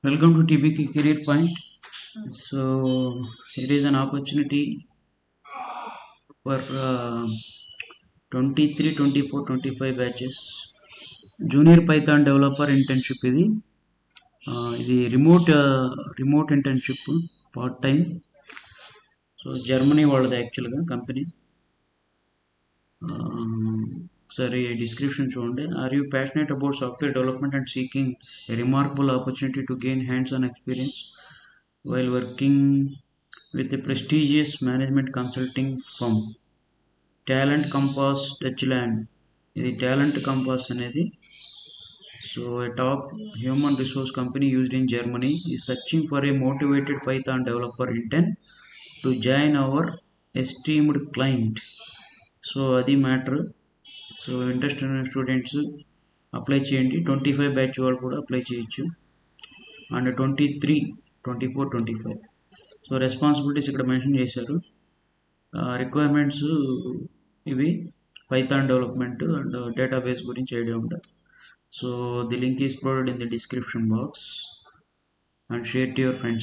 Welcome to TBK Career Point. So, it is an opportunity for 23, 24, 25 batches. Junior Python Developer Internship ఇది remote internship part time. So Germany వాళ్ళది యాక్చువల్గా company. ఒకసారి description చూడండి. Are you passionate about software development and seeking a remarkable opportunity to gain hands on experience while working with a prestigious management consulting firm. Talent Compass Dutchland. ఇది talent compass అనేది. So a top human resource company used in Germany is searching for a motivated Python developer intern to join our esteemed client. So అది matter. So interest ఉన్న students apply చేయండి. 25 batch వాళ్ళు కూడా apply చేయొచ్చు. And 23, 24, 25. So responsibilities ఇక్కడ mention చేశారు. Requirements ఇవి Python development and database గురించి ఐడియా ఉంటుంది. So the link is provided in the description box and share to your friends.